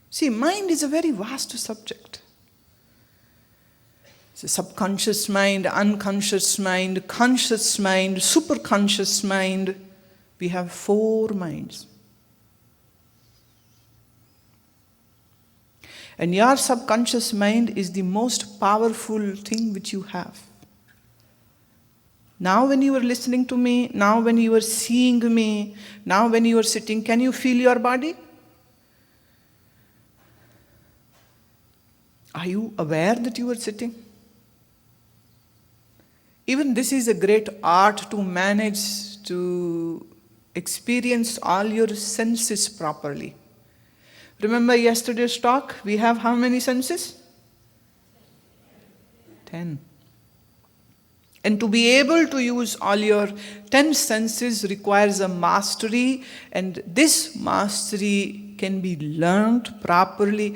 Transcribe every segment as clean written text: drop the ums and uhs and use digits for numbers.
See, mind is a very vast subject. It's a subconscious mind, unconscious mind, conscious mind, superconscious mind. We have 4 minds. And your subconscious mind is the most powerful thing which you have. Now when you are listening to me, now when you are seeing me, now when you are sitting, can you feel your body? Are you aware that you are sitting? Even this is a great art to manage, to experience all your senses properly. Remember yesterday's talk? We have how many senses? 10. And to be able to use all your 10 senses requires a mastery, and this mastery can be learned properly.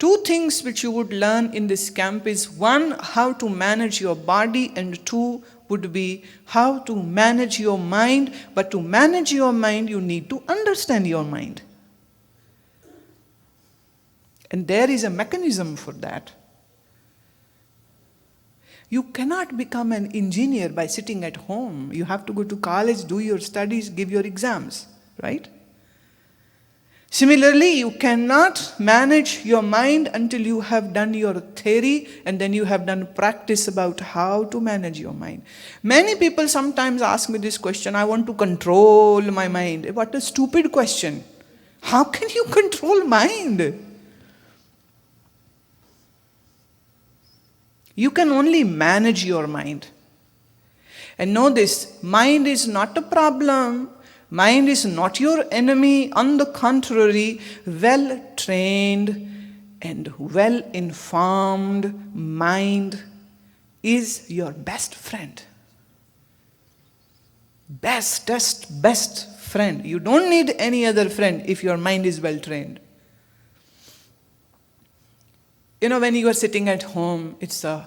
2 things which you would learn in this camp is 1, how to manage your body, and 2 would be how to manage your mind. But to manage your mind, you need to understand your mind. And there is a mechanism for that. You cannot become an engineer by sitting at home. You have to go to college, do your studies, give your exams, right? Similarly, you cannot manage your mind until you have done your theory and then you have done practice about how to manage your mind. Many people sometimes ask me this question, I want to control my mind. What a stupid question. How can you control mind? You can only manage your mind. And know this, mind is not a problem. Mind is not your enemy. On the contrary, well-trained and well-informed mind is your best friend. Best friend. You don't need any other friend if your mind is well-trained. You know, when you are sitting at home, it's a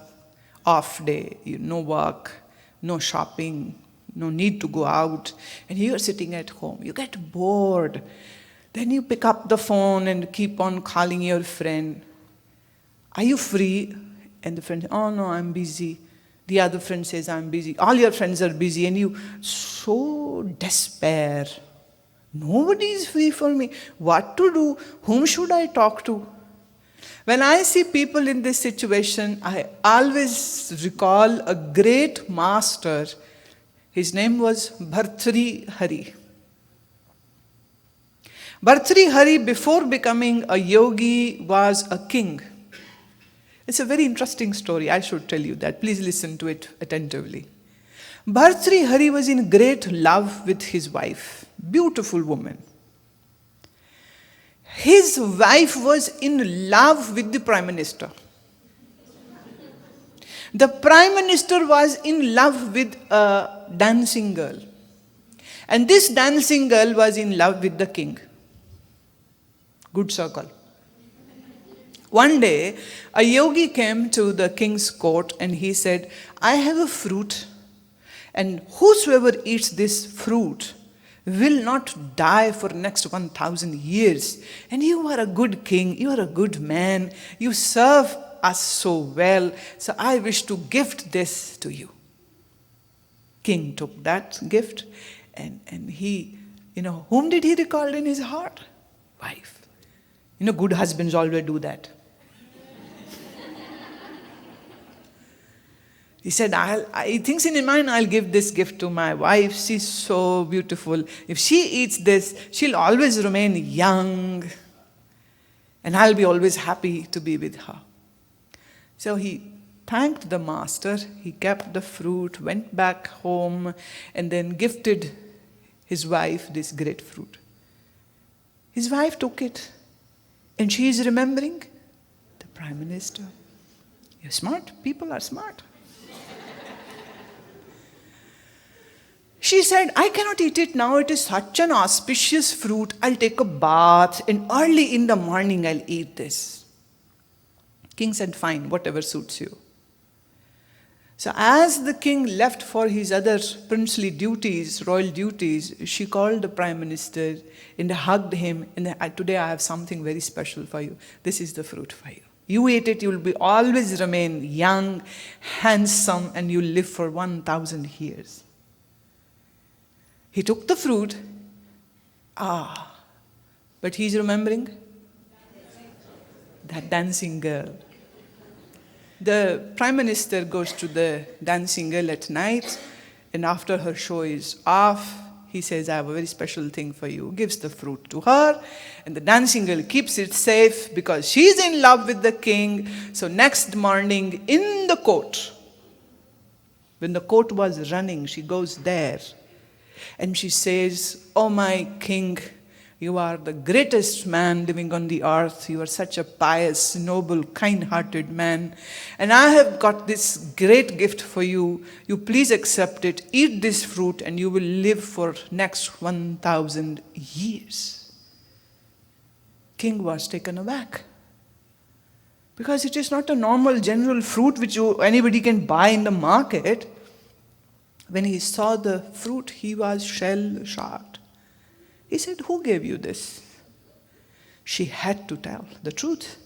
off day, no work, no shopping, no need to go out, and you are sitting at home. You get bored. Then you pick up the phone and keep on calling your friend. Are you free? And the friend says, oh no, I'm busy. The other friend says, I'm busy. All your friends are busy, and you so despair. Nobody is free for me. What to do? Whom should I talk to? When I see people in this situation, I always recall a great master. His name was Bhartrihari. Bhartrihari, before becoming a yogi, was a king. It's a very interesting story. I should tell you that. Please listen to it attentively. Bhartrihari was in great love with his wife, beautiful woman. His wife was in love with the Prime Minister. The Prime Minister was in love with a dancing girl. And this dancing girl was in love with the king. Good circle. One day, a yogi came to the king's court and he said, I have a fruit, and whosoever eats this fruit will not die for next 1,000 years. And you are a good king, you are a good man, you serve us so well, so I wish to gift this to you. King took that gift and he, whom did he recall in his heart? Wife. Good husbands always do that. He said, he thinks in his mind, I'll give this gift to my wife. She's so beautiful. If she eats this, she'll always remain young. And I'll be always happy to be with her. So he thanked the master. He kept the fruit, went back home, and then gifted his wife this great fruit. His wife took it. And she is remembering the Prime Minister. You're smart. People are smart. She said, I cannot eat it now. It is such an auspicious fruit. I'll take a bath and early in the morning I'll eat this. King said, fine, whatever suits you. So as the king left for his other princely duties, royal duties, she called the prime minister and hugged him, and today I have something very special for you. This is the fruit for you. You eat it, you will always remain young, handsome, and you'll live for 1,000 years. He took the fruit, but he's remembering that dancing girl. The prime minister goes to the dancing girl at night, and after her show is off, he says, I have a very special thing for you. Gives the fruit to her, and the dancing girl keeps it safe because she's in love with the king. So next morning in the court, when the court was running, she goes there and she says, oh my king, you are the greatest man living on the earth. You are such a pious, noble, kind-hearted man. And I have got this great gift for you. You please accept it. Eat this fruit and you will live for next 1,000 years. King was taken aback. Because it is not a normal general fruit which anybody can buy in the market. When he saw the fruit, he was shell-shocked. He said, who gave you this? She had to tell the truth.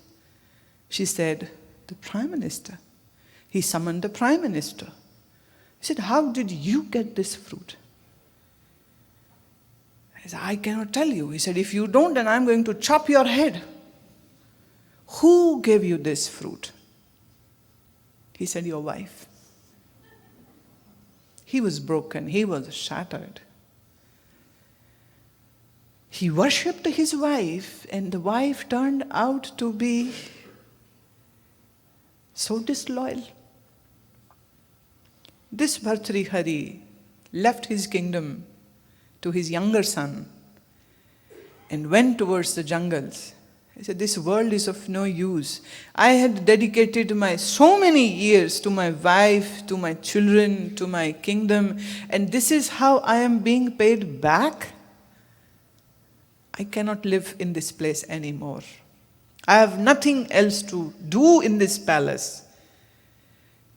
She said, the prime minister. He summoned the prime minister. He said, how did you get this fruit? I said, I cannot tell you. He said, if you don't, then I'm going to chop your head. Who gave you this fruit? He said, your wife. He was broken. He was shattered. He worshipped his wife, and the wife turned out to be so disloyal. This Bhartrihari left his kingdom to his younger son and went towards the jungles. He said, this world is of no use. I had dedicated so many years to my wife, to my children, to my kingdom, and this is how I am being paid back? I cannot live in this place anymore. I have nothing else to do in this palace.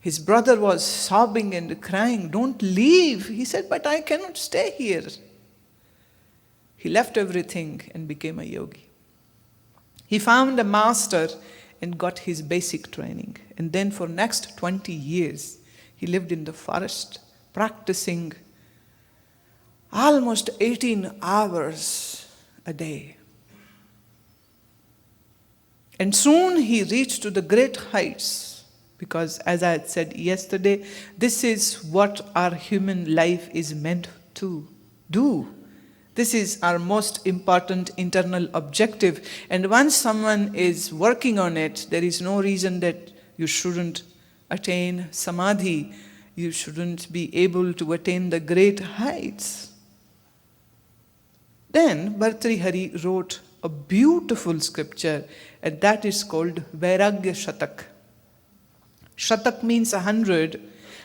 His brother was sobbing and crying, don't leave. He said, but I cannot stay here. He left everything and became a yogi. He found a master and got his basic training. And then for next 20 years, he lived in the forest, practicing almost 18 hours a day. And soon he reached to the great heights, because as I had said yesterday, this is what our human life is meant to do. This is our most important internal objective. And once someone is working on it, there is no reason that you shouldn't attain samadhi. You shouldn't be able to attain the great heights. Then Bhartrihari wrote a beautiful scripture, and that is called Vairagya Shatak. Shatak means 100,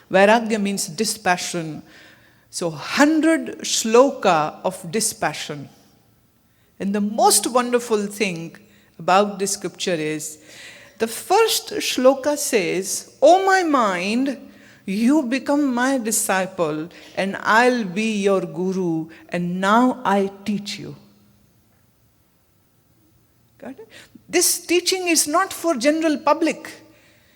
Vairagya means dispassion. So 100 shloka of dispassion. And the most wonderful thing about this scripture is, the first shloka says, O my mind, you become my disciple and I'll be your guru, and now I teach you. Got it? This teaching is not for general public.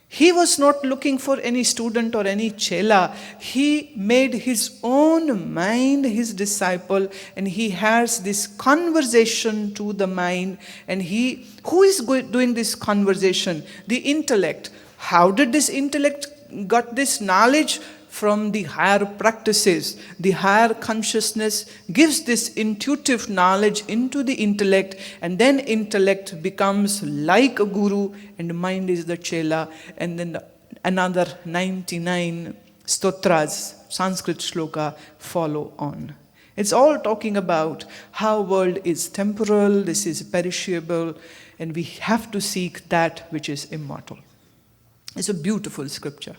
He was not looking for any student or any chela. He made his own mind his disciple, and he has this conversation to the mind. And who is doing this conversation? The intellect. How did this intellect got this knowledge? From the higher practices. The higher consciousness gives this intuitive knowledge into the intellect, and then intellect becomes like a guru and mind is the chela, and then another 99 stotras, Sanskrit shloka, follow on. It's all talking about how world is temporal, this is perishable, and we have to seek that which is immortal. It's a beautiful scripture.